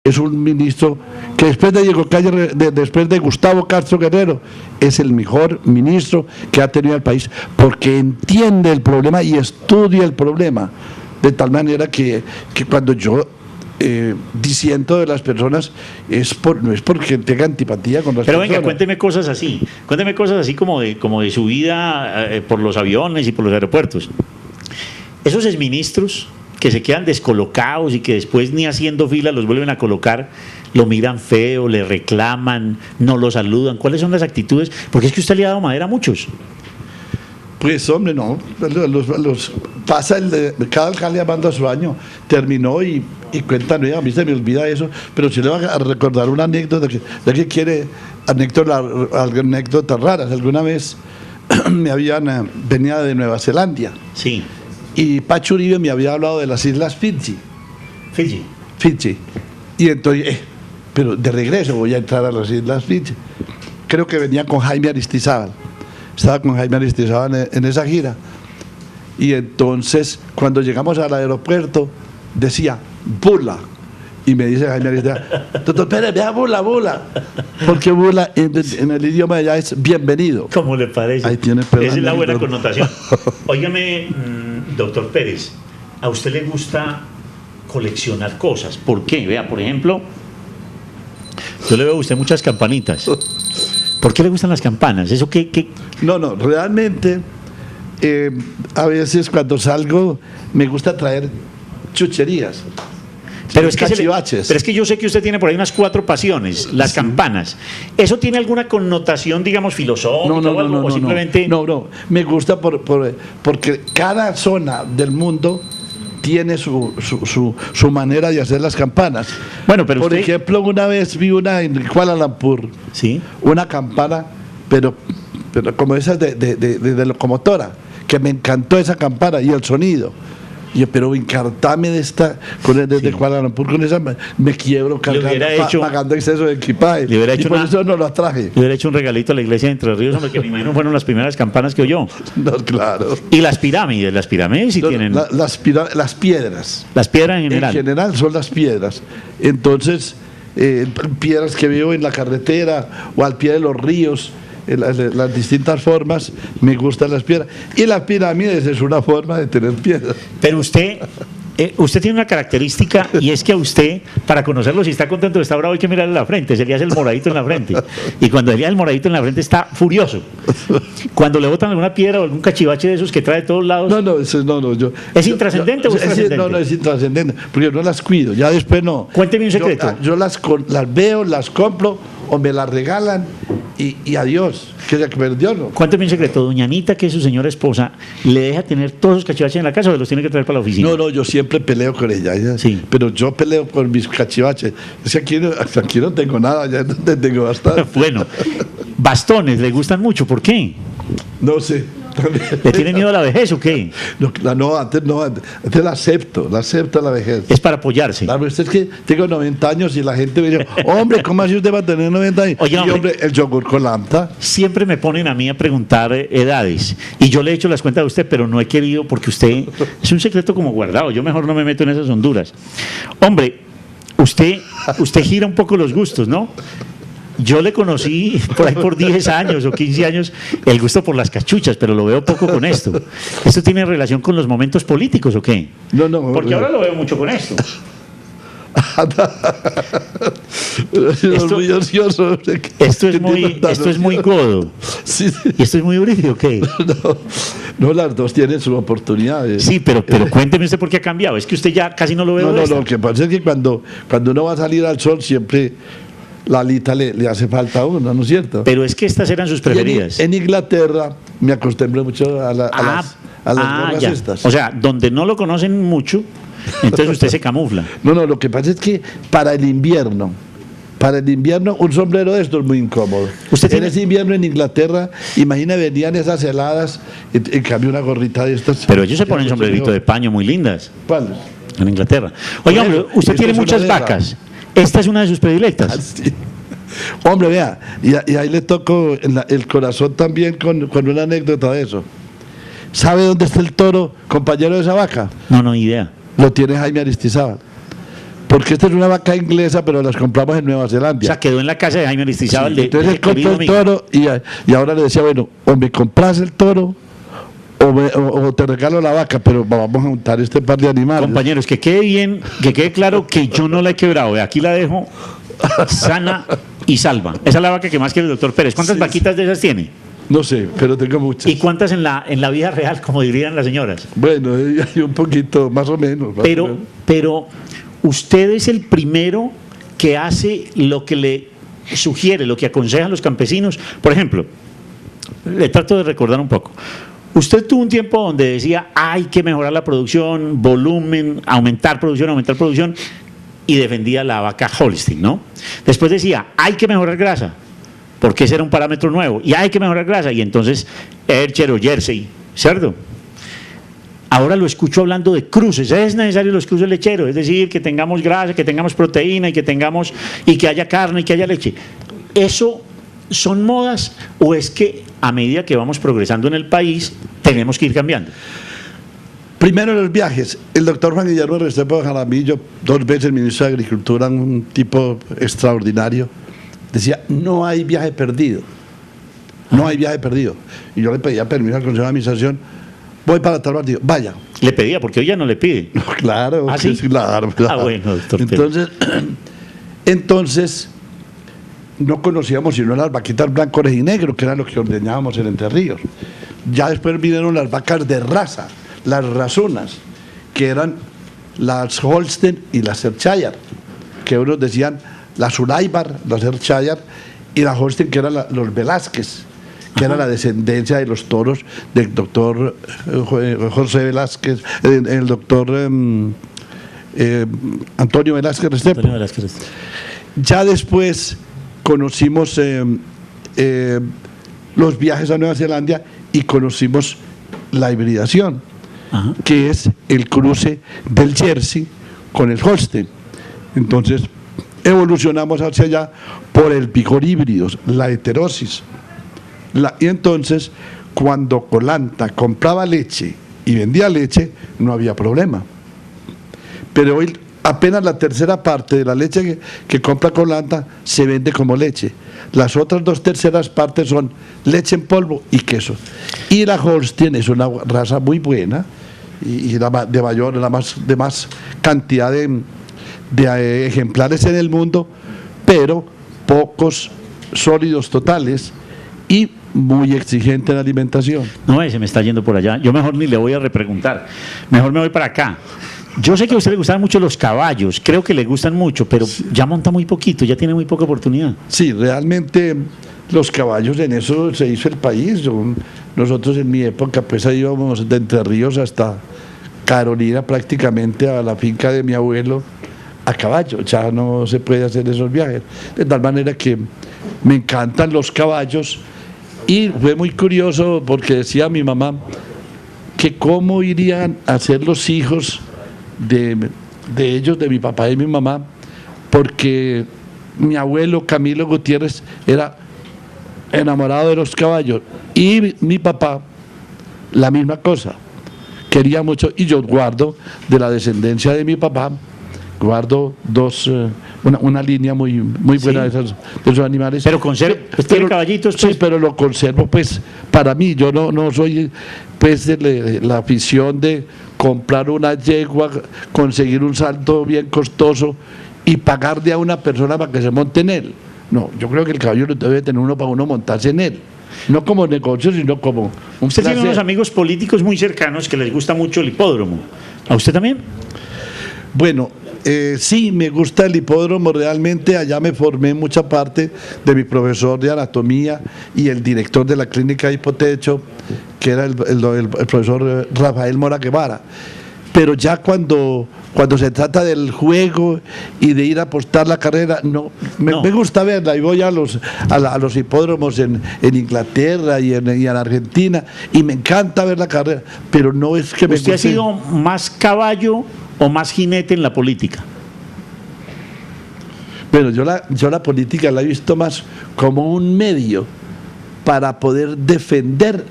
es un ministro que después de Diego Calle, después de Gustavo Castro Guerrero, es el mejor ministro que ha tenido el país, porque entiende el problema y estudia el problema, de tal manera que cuando yo disiento de las personas no es porque tenga antipatía con las Pero personas. venga, cuénteme cosas así como de su vida por los aviones y por los aeropuertos. Esos exministros que se quedan descolocados y que después ni haciendo fila los vuelven a colocar, lo miran feo, le reclaman, no lo saludan. ¿Cuáles son las actitudes? Porque es que usted le ha dado madera a muchos. Pues hombre, no, pasa cada alcalde manda a su año, terminó y cuentan, a mí se me olvida eso, pero si le voy a recordar una anécdota, de que quiere anécdotas raras. Alguna vez venía de Nueva Zelanda. Sí. Y Pacho Uribe me había hablado de las islas Fiji. Fiji. Y entonces, pero de regreso voy a entrar a las islas Fiji. Creo que venía con Jaime Aristizábal. Estaba con Jaime Aristizábal en esa gira. Y entonces, cuando llegamos al aeropuerto, decía, bula. Y me dice Jaime Aristizábal, doctor Pérez, vea bula. Porque bula en el idioma de allá es bienvenido. ¿Cómo le parece? Ahí tiene Esa es la buena connotación. Óigame, doctor Pérez, ¿a usted le gusta coleccionar cosas? ¿Por qué? Vea, por ejemplo, yo le veo a usted muchas campanitas. ¿Por qué le gustan las campanas? ¿Eso qué? No, realmente, a veces cuando salgo me gusta traer chucherías. Pero es que yo sé que usted tiene por ahí unas 4 pasiones, las campanas. ¿Eso tiene alguna connotación, digamos, filosófica o algo? ¿O simplemente? No, me gusta porque cada zona del mundo tiene su manera de hacer las campanas. Bueno, pero por ejemplo, una vez vi una en Kuala Lumpur, ¿sí? Una campana, pero como esas de locomotora, que me encantó esa campana y el sonido. Pero encartarme desde Kuala Lumpur con esa, me quiebro pagando exceso de equipaje. Y por eso no la traje. Le hubiera hecho un regalito a la iglesia de Entre Ríos, hombre, que me imagino fueron las primeras campanas que oyó. No, claro. Y las pirámides sí tienen. Las piedras. Las piedras en general. En general son las piedras. Entonces, piedras que veo en la carretera o al pie de los ríos. Las distintas formas, me gustan las piedras. Y las pirámides es una forma de tener piedras. Pero usted tiene una característica, y es que a usted, para conocerlo, si está contento o está bravo, hay que mirarle la frente. Se le hace el moradito en la frente. Y cuando se le hace el moradito en la frente, está furioso. Cuando le botan alguna piedra o algún cachivache de esos que trae de todos lados. No. ¿Es intrascendente o es trascendente? No, es intrascendente, porque yo no las cuido. Ya después no. Cuénteme un secreto. Yo las veo, las compro o me las regalan. Y adiós, que se perdió, ¿no? Cuénteme un secreto, doña Anita, que es su señora esposa, ¿le deja tener todos los cachivaches en la casa o los tiene que traer para la oficina? No, yo siempre peleo con ella, sí. Pero yo peleo con mis cachivaches. Es que aquí no tengo nada, ya tengo bastante. Bueno, bastones, ¿le gustan mucho? ¿Por qué? No sé. ¿Le tiene miedo a la vejez o qué? Antes la acepto la vejez. Es para apoyarse. La verdad es que tengo 90 años y la gente me dice, hombre, ¿cómo así usted va a tener 90 años? Oye, hombre, el yogur con lanta. Siempre me ponen a mí a preguntar edades y yo le he hecho las cuentas a usted, pero no he querido porque usted es un secreto como guardado. Yo mejor no me meto en esas honduras. Hombre, usted gira un poco los gustos, ¿no? Yo le conocí por ahí por 10 años o 15 años el gusto por las cachuchas, pero lo veo poco con esto. ¿Esto tiene relación con los momentos políticos o qué? No. Porque ahora lo veo mucho con esto. Esto es muy godo. Sí. ¿Y esto es muy Uribe o qué? No, las dos tienen sus oportunidades. Sí, pero cuénteme usted por qué ha cambiado. Es que usted ya casi no lo ve. No, lo que pasa es que cuando uno va a salir al sol siempre la alita le hace falta a uno, ¿no es cierto? Pero es que estas eran sus preferidas. En Inglaterra me acostumbré mucho a las gorras estas. O sea, donde no lo conocen mucho, entonces usted se camufla. No, lo que pasa es que para el invierno un sombrero de estos es muy incómodo. En ese invierno en Inglaterra, imagina, venían esas heladas, en cambio una gorrita de estas. Pero ellos se ponen sombrerito de paño muy lindas. ¿Cuáles? En Inglaterra. Oiga, usted tiene muchas vacas. ¿Esta es una de sus predilectas? Sí. Hombre, vea, y ahí le toco el corazón también con una anécdota de eso. ¿Sabe dónde está el toro, compañero de esa vaca? No, idea. Lo tiene Jaime Aristizábal. porque esta es una vaca inglesa, pero las compramos en Nueva O Zelanda. sea, quedó en la casa de Jaime Aristizábal. Sí, entonces él compró el toro y ahora le decía, bueno, o me compras el toro o te regalo la vaca, pero vamos a juntar este par de animales. Compañeros, que quede bien, que quede claro que yo no la he quebrado. Aquí la dejo sana y salva. Esa es la vaca que más quiere el doctor Pérez. ¿Cuántas vaquitas de esas tiene? No sé, pero tengo muchas. ¿Y cuántas en la vida real, como dirían las señoras? Bueno, hay un poquito, más o menos. Pero usted es el primero que hace lo que le sugiere, lo que aconseja a los campesinos. Por ejemplo, le trato de recordar un poco. Usted tuvo un tiempo donde decía, hay que mejorar la producción, volumen, aumentar producción, y defendía la vaca Holstein, ¿no? Después decía, hay que mejorar grasa, porque ese era un parámetro nuevo, y hay que mejorar grasa, y entonces Ercher o Jersey, ¿cierto? Ahora lo escucho hablando de cruces. Es necesario los cruces lecheros, es decir, que tengamos grasa, que tengamos proteína y que haya carne y que haya leche. ¿Eso son modas o es que a medida que vamos progresando en el país tenemos que ir cambiando? Primero, los viajes. El doctor Juan Guillermo Restrepo Jaramillo, 2 veces ministro de Agricultura, un tipo extraordinario, decía, no hay viaje perdido. No hay viaje perdido. Y yo le pedía permiso al Consejo de Administración, voy para tal partido, vaya. Le pedía, porque hoy ya no le pide. No, claro. ¿Ah, sí? Claro. Bueno, doctor. Entonces, no conocíamos sino las vaquitas blancas y negro, que era lo que ordeñábamos en Entre Ríos. Ya después vinieron las vacas de raza, las razonas, que eran las Holstein y las Yorkshire, que unos decían las Uraibar, las Yorkshire, y las Holstein, que eran los Velázquez, que era la descendencia de los toros del doctor José Velázquez, el doctor Antonio Velázquez Restrepo. Ya después conocimos los viajes a Nueva Zelanda y conocimos la hibridación, que es el cruce del Jersey con el Holstein. Entonces evolucionamos hacia allá por el picor híbridos, la heterosis. Y entonces, cuando Colanta compraba leche y vendía leche, no había problema. Pero hoy apenas la tercera parte de la leche que compra Colanta se vende como leche. Las otras 2/3 partes son leche en polvo y queso. Y la Holstein es una raza muy buena y de mayor, de más cantidad de ejemplares en el mundo, pero pocos sólidos totales y muy exigente en alimentación. No, se me está yendo por allá. Yo mejor ni le voy a repreguntar. Mejor me voy para acá. Yo sé que a usted le gustan mucho los caballos, creo que le gustan mucho, pero ya monta muy poquito, ya tiene muy poca oportunidad. Sí, realmente los caballos, en eso se hizo el país. Nosotros en mi época, pues ahí íbamos de Entre Ríos hasta Carolina, prácticamente a la finca de mi abuelo, a caballo. Ya no se puede hacer esos viajes. De tal manera que me encantan los caballos. Y fue muy curioso porque decía mi mamá que cómo irían a ser los hijos de ellos, de mi papá y mi mamá, porque mi abuelo Camilo Gutiérrez era enamorado de los caballos y mi papá la misma cosa, quería mucho. Y yo guardo de la descendencia de mi papá, guardo una línea muy buena de esos animales. Pero conserva, tiene caballitos. Pues. Sí, pero lo conservo pues para mí. Yo no soy pues de la afición de comprar una yegua, conseguir un salto bien costoso y pagarle a una persona para que se monte en él. No, yo creo que el caballo debe tener uno para uno montarse en él. No como negocio, sino como un Usted placer. tiene unos amigos políticos muy cercanos que les gusta mucho el hipódromo. ¿A usted también? Bueno, sí, me gusta el hipódromo, realmente allá me formé mucha parte de mi profesor de anatomía y el director de la clínica de hipotecho, que era el profesor Rafael Mora Guevara. Pero ya cuando se trata del juego y de ir a apostar la carrera, me gusta verla y voy a los hipódromos en Inglaterra y en Argentina y me encanta ver la carrera, pero no es que me guste. ¿Usted ha sido más caballo o más jinete en la política? Bueno, yo la política la he visto más como un medio para poder defender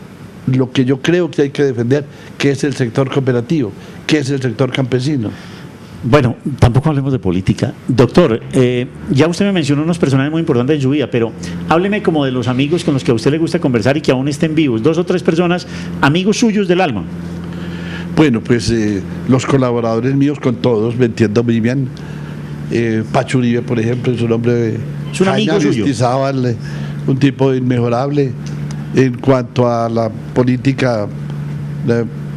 lo que yo creo que hay que defender, que es el sector cooperativo, que es el sector campesino. Bueno, tampoco hablemos de política. Doctor, ya usted me mencionó unos personajes muy importantes en su vida, pero hábleme como de los amigos con los que a usted le gusta conversar y que aún estén vivos. 2 o 3 personas, amigos suyos del alma. Bueno, pues los colaboradores míos con todos, me entiendo muy bien. Pacho Uribe, por ejemplo, es un hombre... Es un amigo suyo. Aristizábal, un tipo inmejorable en cuanto a la política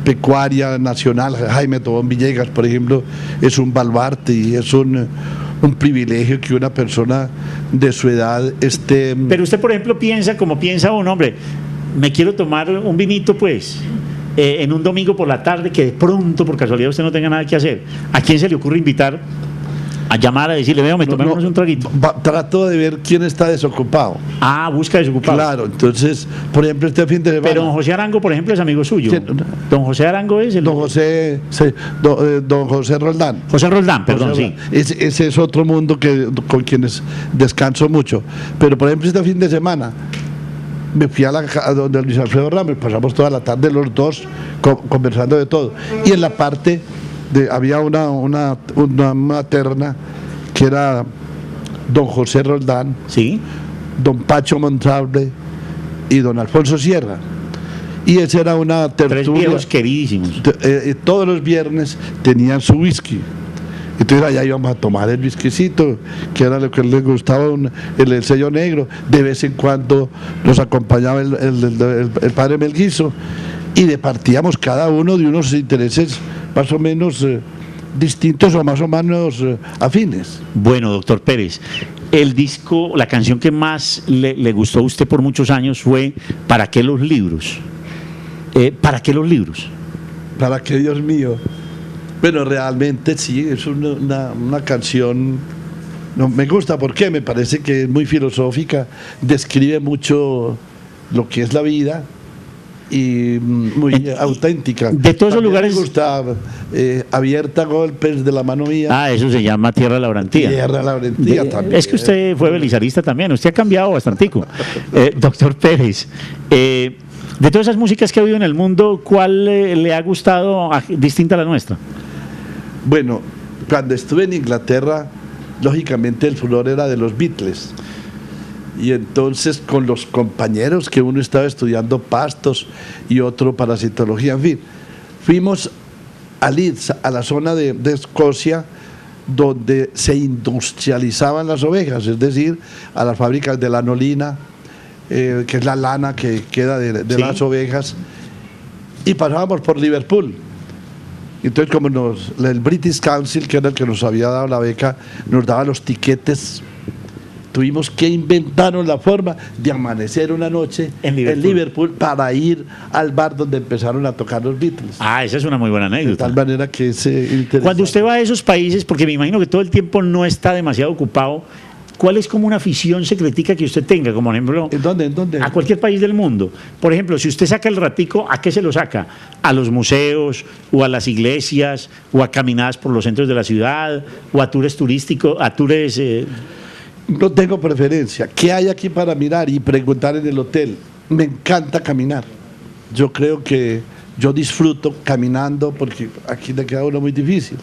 pecuaria nacional. Jaime Tobón Villegas, por ejemplo, es un baluarte y es un privilegio que una persona de su edad esté... Pero usted, por ejemplo, piensa como piensa un hombre, me quiero tomar un vinito, pues, en un domingo por la tarde, que de pronto, por casualidad, usted no tenga nada que hacer. ¿A quién se le ocurre invitar? A llamar a decirle, veo, me tomémonos un traguito. Trato de ver quién está desocupado. Ah, busca desocupado. Claro, entonces, por ejemplo, este fin de semana... Pero don José Arango, por ejemplo, es amigo suyo. ¿Quién? Don José Arango es el... Don José, sí, don José Roldán. José Roldán, perdón, José sí. Roldán. Ese es otro mundo con quienes descanso mucho. Pero, por ejemplo, este fin de semana me fui a donde Luis Alfredo Ramos, pasamos toda la tarde los dos conversando de todo. Y en la parte había una terna que era don José Roldán, Sí. don Pacho Monsalve y don Alfonso Sierra. Y esa era una 3 tertulia. viejos queridísimos. Todos los viernes tenían su whisky. Entonces allá íbamos a tomar el whiskycito, que era lo que les gustaba, el sello negro. De vez en cuando nos acompañaba el padre Melguizo y departíamos cada uno de unos intereses más o menos distintos o más o menos afines. Bueno, doctor Pérez, el disco, la canción que más le gustó a usted por muchos años fue ¿Para qué los libros? ¿Para qué los libros? Para qué, Dios mío. Bueno, realmente sí, es una canción, no, me gusta porque me parece que es muy filosófica, describe mucho lo que es la vida y muy auténtica. De todos esos lugares... Me gusta Abierta a golpes de la mano mía. Ah, eso se llama Tierra Laurentía. Tierra Laurentía también. Es que usted fue belisarista también, usted ha cambiado bastantico. Doctor Pérez, de todas esas músicas que ha habido en el mundo, ¿cuál le ha gustado distinta a la nuestra? Bueno, cuando estuve en Inglaterra, lógicamente el furor era de los Beatles. Y entonces con los compañeros que uno estaba estudiando pastos y otro parasitología, en fin, fuimos a Leeds, a la zona de Escocia, donde se industrializaban las ovejas, es decir, a las fábricas de lanolina, que es la lana que queda de Sí. las ovejas, y pasábamos por Liverpool. Entonces, como el British Council, que era el que nos había dado la beca, nos daba los tiquetes, tuvimos que inventar la forma de amanecer una noche En en Liverpool. Liverpool para ir al bar donde empezaron a tocar los Beatles. Ah, esa es una muy buena De anécdota. tal manera que es interesante. Cuando usted va a esos países, porque me imagino que todo el tiempo no está demasiado ocupado, ¿cuál es como una afición secretica que usted tenga? Como por ejemplo, ¿En dónde? ¿En dónde? a cualquier país del mundo. Por ejemplo, si usted saca el ratico, ¿a qué se lo saca? ¿A los museos, o a las iglesias, o a caminadas por los centros de la ciudad, o a tours turísticos, a tours... No tengo preferencia. ¿Qué hay aquí para mirar y preguntar en el hotel? Me encanta caminar. Yo creo que yo disfruto caminando porque aquí le queda uno muy difícil.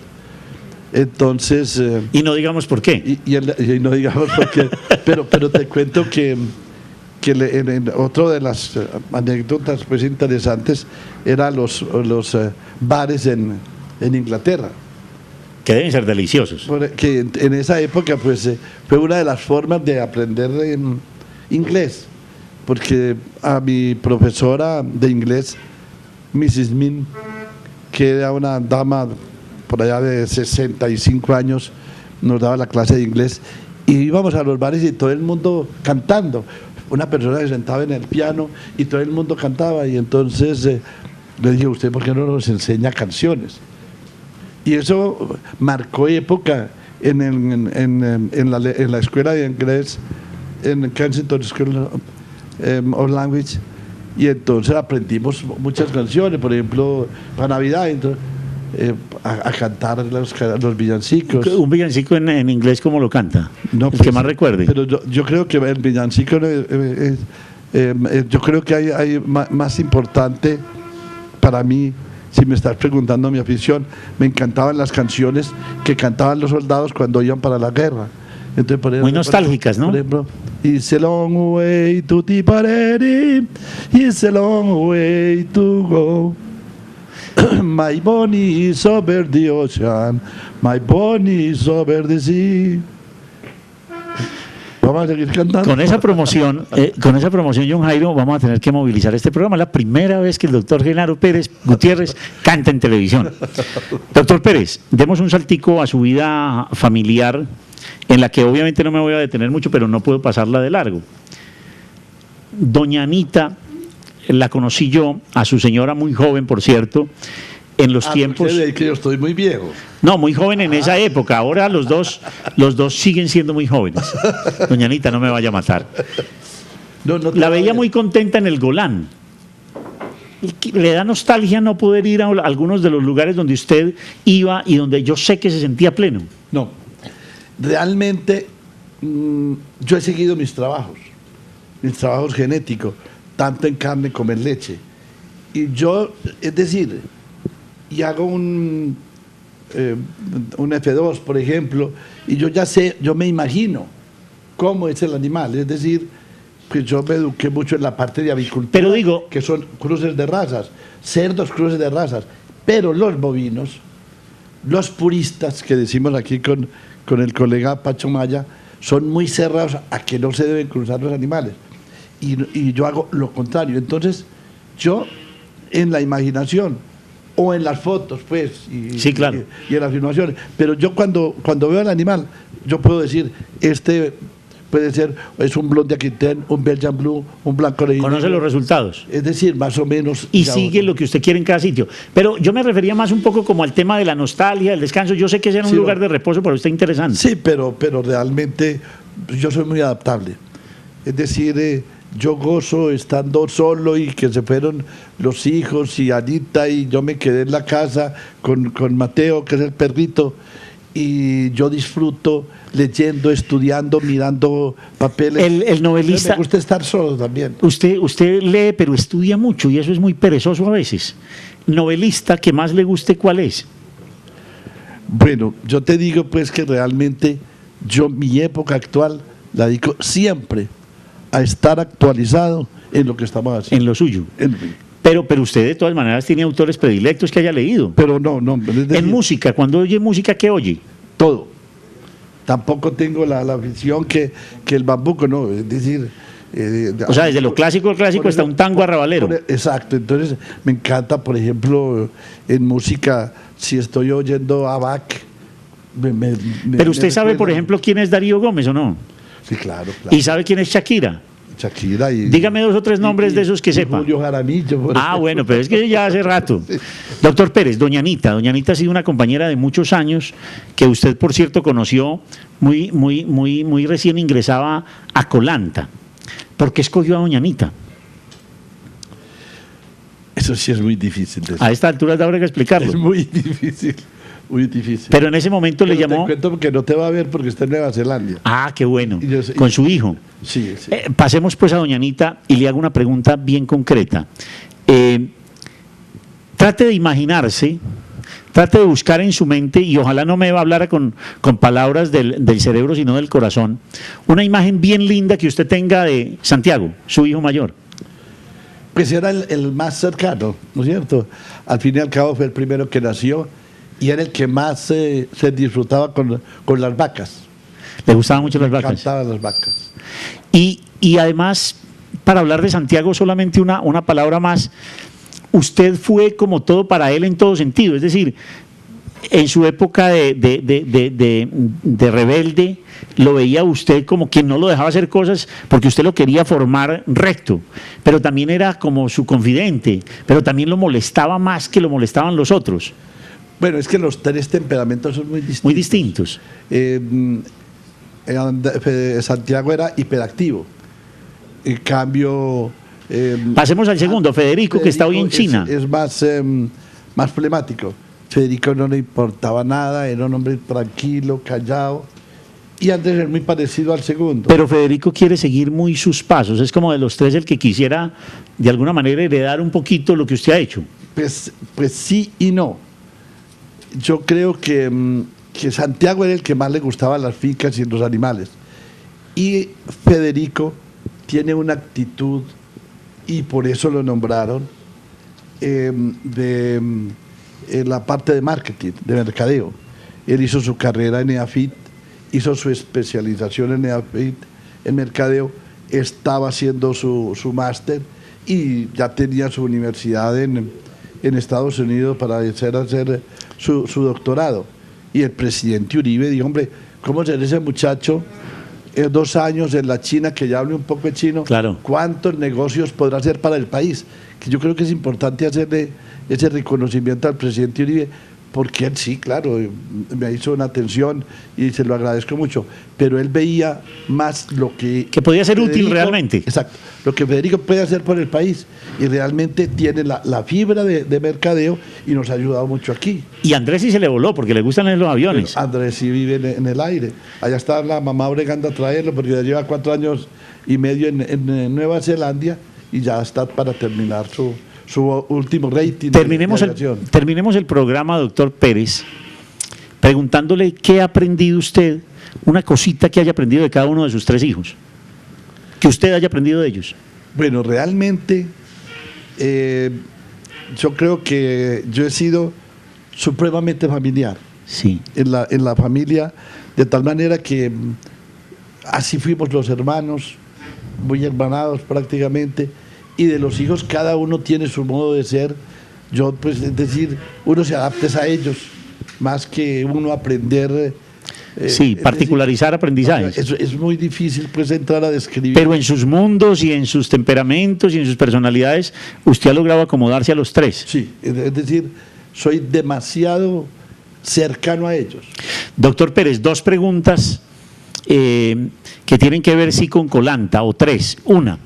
Entonces... Y no digamos por qué. y no digamos por qué, pero te cuento que en otro de las anécdotas pues interesantes eran los bares en Inglaterra. Que deben ser deliciosos. Que en esa época pues fue una de las formas de aprender inglés, porque a mi profesora de inglés, Mrs. Min, que era una dama por allá de 65 años, nos daba la clase de inglés y íbamos a los bares y todo el mundo cantando. Una persona se sentaba en el piano y todo el mundo cantaba, y entonces le dije, ¿usted por qué no nos enseña canciones? Y eso marcó época en la escuela de inglés, en Kensington School of Language, y entonces aprendimos muchas canciones, por ejemplo, para Navidad, entonces, a cantar los villancicos. Un villancico en inglés, ¿cómo lo canta? No, el pues, que más recuerde. Pero yo creo que el villancico, yo creo que hay más importante para mí si me estás preguntando mi afición, me encantaban las canciones que cantaban los soldados cuando iban para la guerra. Entonces, por ejemplo, muy nostálgicas, ¿no? Por ejemplo, It's a long way to Tipperary, it's a long way to go. My bonnie is over the ocean, my bonnie is over the sea. Vamos a seguir cantando. Con esa promoción, John Jairo, vamos a tener que movilizar este programa. Es la primera vez que el doctor Genaro Pérez Gutiérrez canta en televisión. Doctor Pérez, demos un saltico a su vida familiar, en la que obviamente no me voy a detener mucho, pero no puedo pasarla de largo. Doña Anita, la conocí yo, a su señora muy joven, por cierto, en los tiempos... De que yo estoy muy viejo. No, muy joven en esa época. Ahora los dos siguen siendo muy jóvenes. Doña Anita, no me vaya a matar. No la veía muy contenta en el Golán. Le da nostalgia no poder ir a algunos de los lugares donde usted iba y donde yo sé que se sentía pleno. No, realmente yo he seguido mis trabajos genéticos, tanto en carne como en leche. Y yo, es decir, y hago un F2, por ejemplo, y yo ya sé, yo me imagino cómo es el animal, es decir, pues yo me eduqué mucho en la parte de avicultura, pero digo, que son cruces de razas, cerdos cruces de razas, pero los bovinos, los puristas, que decimos aquí con el colega Pacho Maya, son muy cerrados a que no se deben cruzar los animales, y yo hago lo contrario. Entonces yo en la imaginación o en las fotos, pues, sí, claro, y en las filmaciones, pero yo cuando veo al animal, yo puedo decir, este puede ser, es un blonde aquitén, un Belgian Blue, un blanco de... Conoce los resultados. Es decir, más o menos... Y sigue lo que usted quiere en cada sitio. Pero yo me refería más un poco como al tema de la nostalgia, el descanso. Yo sé que ese era un lugar de reposo para usted interesante. Sí, pero realmente yo soy muy adaptable. Es decir, yo gozo estando solo y que se fueron los hijos y Anita y yo me quedé en la casa con Mateo, que es el perrito, y yo disfruto leyendo, estudiando, mirando papeles. El novelista... Me gusta estar solo también. Usted lee, pero estudia mucho y eso es muy perezoso a veces. ¿Novelista que más le guste cuál es? Bueno, yo te digo pues que realmente yo mi época actual la dedico siempre a estar actualizado en lo que estamos haciendo. En lo suyo. Pero usted de todas maneras tiene autores predilectos que haya leído. Pero no. En música, cuando oye música, ¿qué oye? Todo. Tampoco tengo la afición que el bambuco, no, es decir... o sea, desde lo clásico hasta un tango arrabalero. Exacto, entonces me encanta, por ejemplo, en música, si estoy oyendo a Bach... Pero usted sabe, por ejemplo, quién es Darío Gómez, ¿o no? Sí, claro. ¿Y sabe quién es Shakira? Shakira y... Dígame 2 o 3 nombres de esos que sepa. Julio Jaramillo. Bueno, pero es que ya hace rato. Sí. Doctor Pérez, Doña Anita ha sido una compañera de muchos años que usted, por cierto, conoció muy recién ingresaba a Colanta. ¿Por qué escogió a Doña Anita? Eso sí es muy difícil. A esta altura habrá que explicarlo. Es muy difícil. Muy difícil. Pero en ese momento le llamó... Te cuento que no te va a ver porque está en Nueva Zelanda. Qué bueno. Con su hijo. Sí. Pasemos pues a Doña Anita y le hago una pregunta bien concreta. Trate de imaginarse, trate de buscar en su mente, y ojalá no me va a hablar con palabras del cerebro, sino del corazón, una imagen bien linda que usted tenga de Santiago, su hijo mayor. Pues era el más cercano, ¿no es cierto? Al fin y al cabo fue el primero que nació y era el que más se disfrutaba con las vacas. ¿Le gustaban mucho las vacas? Me encantaban las vacas. Y además, para hablar de Santiago, solamente una palabra más. Usted fue como todo para él en todo sentido, es decir, en su época de rebelde, lo veía usted como quien no lo dejaba hacer cosas porque usted lo quería formar recto, pero también era como su confidente, pero también lo molestaba más que lo molestaban los otros. Bueno, es que los 3 temperamentos son muy distintos. Muy distintos. Santiago era hiperactivo. En cambio... pasemos al segundo, Federico, que está hoy en China. Es más flemático. Federico no le importaba nada, era un hombre tranquilo, callado, y Andrés es muy parecido al segundo. Pero Federico quiere seguir muy sus pasos, es como de los 3 el que quisiera de alguna manera heredar un poquito lo que usted ha hecho. Pues sí y no. Yo creo que Santiago era el que más le gustaban las fincas y los animales. Y Federico tiene una actitud, y por eso lo nombraron, en la parte de marketing, de mercadeo. Él hizo su carrera en EAFIT, hizo su especialización en EAFIT, en mercadeo, estaba haciendo su máster y ya tenía su universidad en Estados Unidos para hacer su doctorado. Y el presidente Uribe dijo, hombre, ¿cómo será ese muchacho en 2 años en la China, que ya hable un poco de chino? Claro. ¿Cuántos negocios podrá hacer para el país? Que yo creo que es importante hacerle ese reconocimiento al presidente Uribe, porque él sí, claro, me hizo una atención y se lo agradezco mucho, pero él veía más lo que podía ser útil realmente. Exacto, lo que Federico puede hacer por el país, y realmente tiene la fibra de mercadeo y nos ha ayudado mucho aquí. Y Andrés sí se le voló porque le gustan los aviones. Pero Andrés sí vive en el aire. Allá está la mamá bregando a traerlo porque ya lleva 4 años y medio en Nueva Zelanda y ya está para terminar su último rating. Terminemos el programa, doctor Pérez, preguntándole qué ha aprendido usted, una cosita que haya aprendido de cada uno de sus 3 hijos, que usted haya aprendido de ellos. Bueno, realmente yo creo que yo he sido supremamente familiar. Sí. En la familia, de tal manera que así fuimos los hermanos, muy hermanados prácticamente, y de los hijos cada uno tiene su modo de ser. Yo, pues, es decir, uno se adapta a ellos, más que uno aprender. Sí, particularizar aprendizajes. Es muy difícil, pues, entrar a describir. Pero en sus mundos y en sus temperamentos y en sus personalidades, usted ha logrado acomodarse a los 3. Sí, es decir, soy demasiado cercano a ellos. Doctor Pérez, 2 preguntas que tienen que ver sí con Colanta, o 3. Una,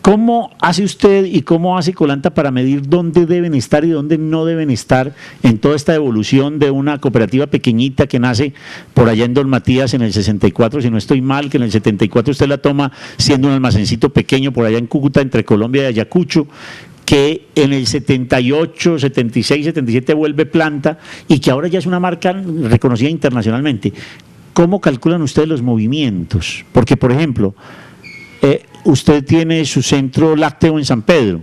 ¿cómo hace usted y cómo hace Colanta para medir dónde deben estar y dónde no deben estar en toda esta evolución de una cooperativa pequeñita que nace por allá en Don Matías en el 64, si no estoy mal, que en el 74 usted la toma siendo un almacencito pequeño por allá en Cúcuta, entre Colombia y Ayacucho, que en el 78, 76, 77 vuelve planta y que ahora ya es una marca reconocida internacionalmente? ¿Cómo calculan ustedes los movimientos? Porque, por ejemplo, usted tiene su centro lácteo en San Pedro,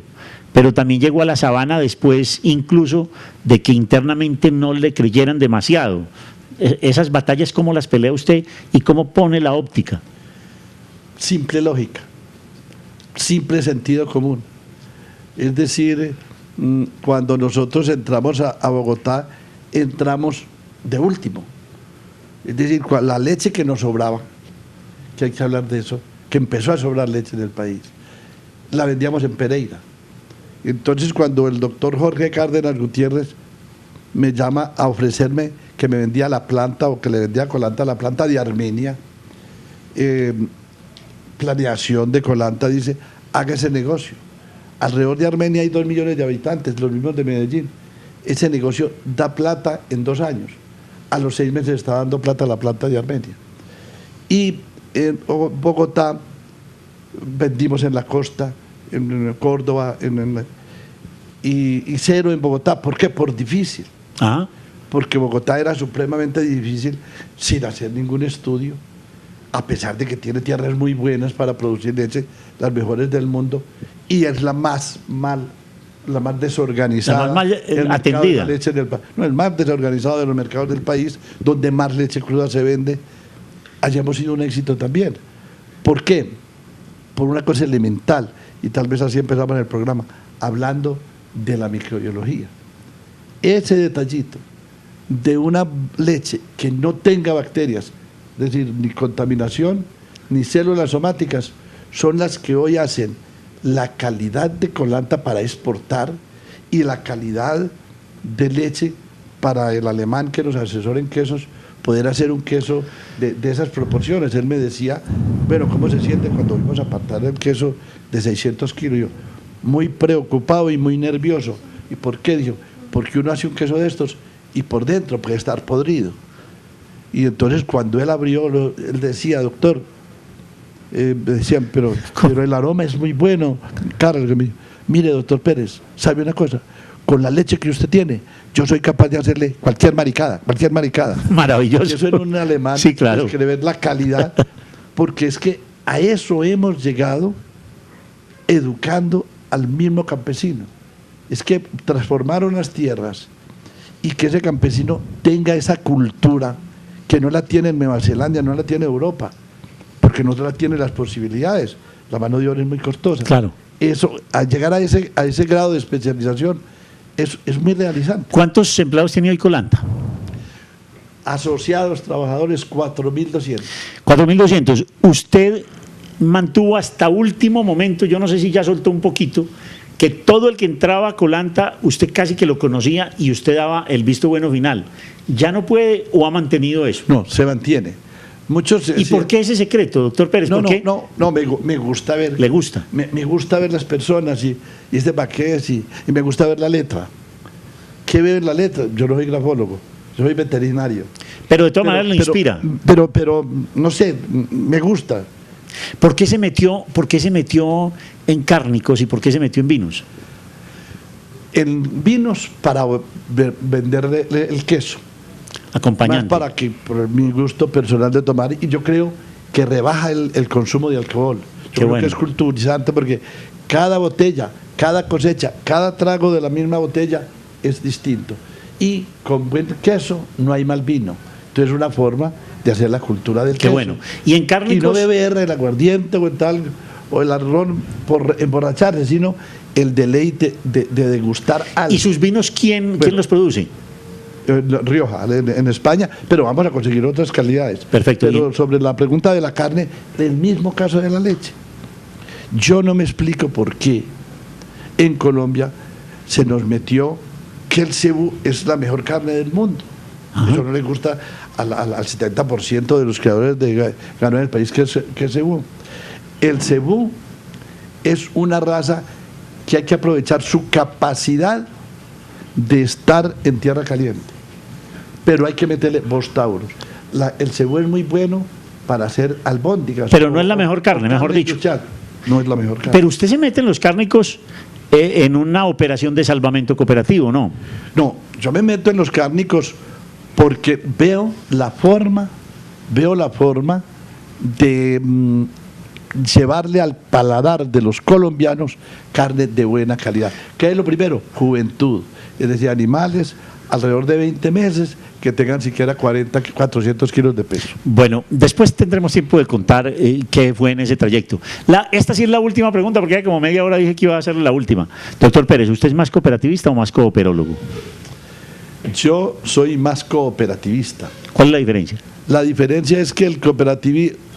pero también llegó a la Sabana después incluso de que internamente no le creyeran demasiado. Esas batallas, ¿cómo las pelea usted y cómo pone la óptica? Simple lógica, simple sentido común. Es decir, cuando nosotros entramos a Bogotá, entramos de último. Es decir, la leche que nos sobraba, que hay que hablar de eso, que empezó a sobrar leche en el país, la vendíamos en Pereira. Entonces, cuando el doctor Jorge Cárdenas Gutiérrez me llama a ofrecerme que me vendía la planta o que le vendía a Colanta la planta de Armenia, planeación de Colanta dice, haga ese negocio. Alrededor de Armenia hay 2 millones de habitantes, los mismos de Medellín. Ese negocio da plata en 2 años. A los 6 meses está dando plata a la planta de Armenia. Y en Bogotá vendimos en la costa, en Córdoba, y cero en Bogotá. ¿Por qué? Por difícil. Ah. Porque Bogotá era supremamente difícil sin hacer ningún estudio, a pesar de que tiene tierras muy buenas para producir leche, las mejores del mundo, y es la más desorganizada, la más mal atendida. De leche del no, el más desorganizado de los mercados del país, donde más leche cruda se vende. Hayamos sido un éxito también. ¿Por qué? Por una cosa elemental, y tal vez así empezamos en el programa, hablando de la microbiología. Ese detallito de una leche que no tenga bacterias, es decir, ni contaminación, ni células somáticas, son las que hoy hacen la calidad de Colanta para exportar y la calidad de leche para el alemán que nos asesora en quesos, poder hacer un queso de esas proporciones. Él me decía, bueno, ¿cómo se siente cuando vimos apartar el queso de 600 kilos? Yo, muy preocupado y muy nervioso. ¿Y por qué? Dijo, porque uno hace un queso de estos y por dentro puede estar podrido. Y entonces cuando él abrió, él decía, doctor, me decían, pero el aroma es muy bueno, Carlos, mire, doctor Pérez, ¿sabe una cosa? Con la leche que usted tiene, yo soy capaz de hacerle cualquier maricada. Maravilloso. Y eso en un alemán, sí, claro. Pues, que le ven la calidad, porque es que a eso hemos llegado educando al mismo campesino. Es que transformaron las tierras y que ese campesino tenga esa cultura que no la tiene en Nueva Zelanda, no la tiene Europa, porque no la tiene las posibilidades. La mano de obra es muy costosa. Claro. Eso, al llegar a ese grado de especialización, es muy realizante. ¿Cuántos empleados tiene hoy Colanta? Asociados, trabajadores, 4.200. 4.200. Usted mantuvo hasta último momento, yo no sé si ya soltó un poquito, que todo el que entraba a Colanta, usted casi que lo conocía y usted daba el visto bueno final. ¿Ya no puede o ha mantenido eso? No, se mantiene. Muchos, ¿Y por qué ese secreto, doctor Pérez? No, ¿Por qué? no, me gusta ver. ¿Le gusta? Me gusta ver las personas y este paquete y me gusta ver la letra. ¿Qué veo en la letra? Yo no soy grafólogo, yo soy veterinario. Pero de todas maneras le inspira. Pero, no sé, me gusta. ¿Por qué se metió en cárnicos y por qué se metió en vinos? En vinos para venderle el queso. Acompañante. Más para que, por mi gusto personal de tomar, y yo creo que rebaja el consumo de alcohol. Yo creo que es culturizante porque cada botella, cada cosecha, cada trago de la misma botella es distinto. Y con buen queso no hay mal vino. Entonces es una forma de hacer la cultura del queso. Qué bueno. Y en cárnicos. Y no beber el aguardiente o el arrón por emborracharse, sino el deleite de degustar algo. ¿Y sus vinos quién los produce? Rioja, en España, pero vamos a conseguir otras calidades. Perfecto. Pero sobre la pregunta de la carne, el mismo caso de la leche. Yo no me explico por qué en Colombia se nos metió que el cebú es la mejor carne del mundo. Ajá. Eso no le gusta al 70% de los creadores de ganado en el país, que es cebú. El cebú es una raza que hay que aprovechar su capacidad de estar en tierra caliente, pero hay que meterle bostauros. El cebú es muy bueno para hacer albóndigas. Pero no es la mejor carne, mejor dicho. No es la mejor carne. Pero usted se mete en los cárnicos en una operación de salvamento cooperativo, ¿no? No, yo me meto en los cárnicos porque veo la forma de llevarle al paladar de los colombianos carne de buena calidad. ¿Qué es lo primero? Juventud. Es decir, animales alrededor de 20 meses que tengan siquiera 400 kilos de peso. Bueno, después tendremos tiempo de contar qué fue en ese trayecto. Esta sí es la última pregunta, porque ya como media hora dije que iba a ser la última. Doctor Pérez, ¿usted es más cooperativista o más cooperólogo? Yo soy más cooperativista. ¿Cuál es la diferencia? La diferencia es que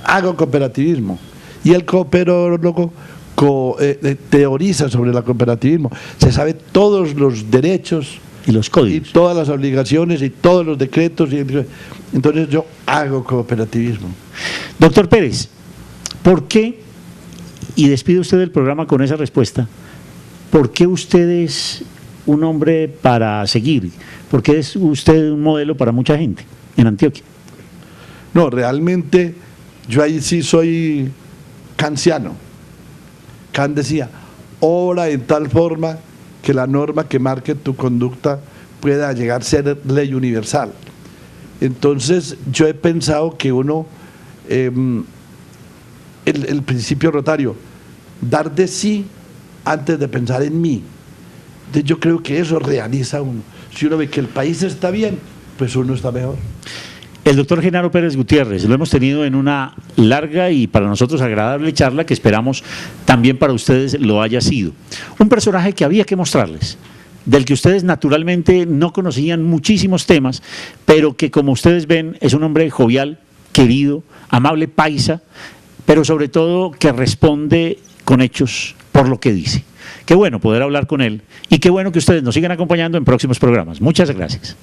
hago cooperativismo y el cooperólogo teoriza sobre el cooperativismo. Se sabe todos los derechos y los códigos y todas las obligaciones y todos los decretos. Entonces yo hago cooperativismo. Doctor Pérez, ¿por qué, y despide usted del programa con esa respuesta, por qué usted es un hombre para seguir? ¿Por qué es usted un modelo para mucha gente en Antioquia? No, realmente yo ahí sí soy kantiano. Kant decía, obra en tal forma que la norma que marque tu conducta pueda llegar a ser ley universal. Entonces yo he pensado que uno, el principio rotario, dar de sí antes de pensar en mí. Entonces yo creo que eso realiza a uno. Si uno ve que el país está bien, pues uno está mejor. El doctor Genaro Pérez Gutiérrez, lo hemos tenido en una larga y para nosotros agradable charla que esperamos también para ustedes lo haya sido. Un personaje que había que mostrarles, del que ustedes naturalmente no conocían muchísimos temas, pero que como ustedes ven es un hombre jovial, querido, amable, paisa, pero sobre todo que responde con hechos por lo que dice. Qué bueno poder hablar con él y qué bueno que ustedes nos sigan acompañando en próximos programas. Muchas gracias.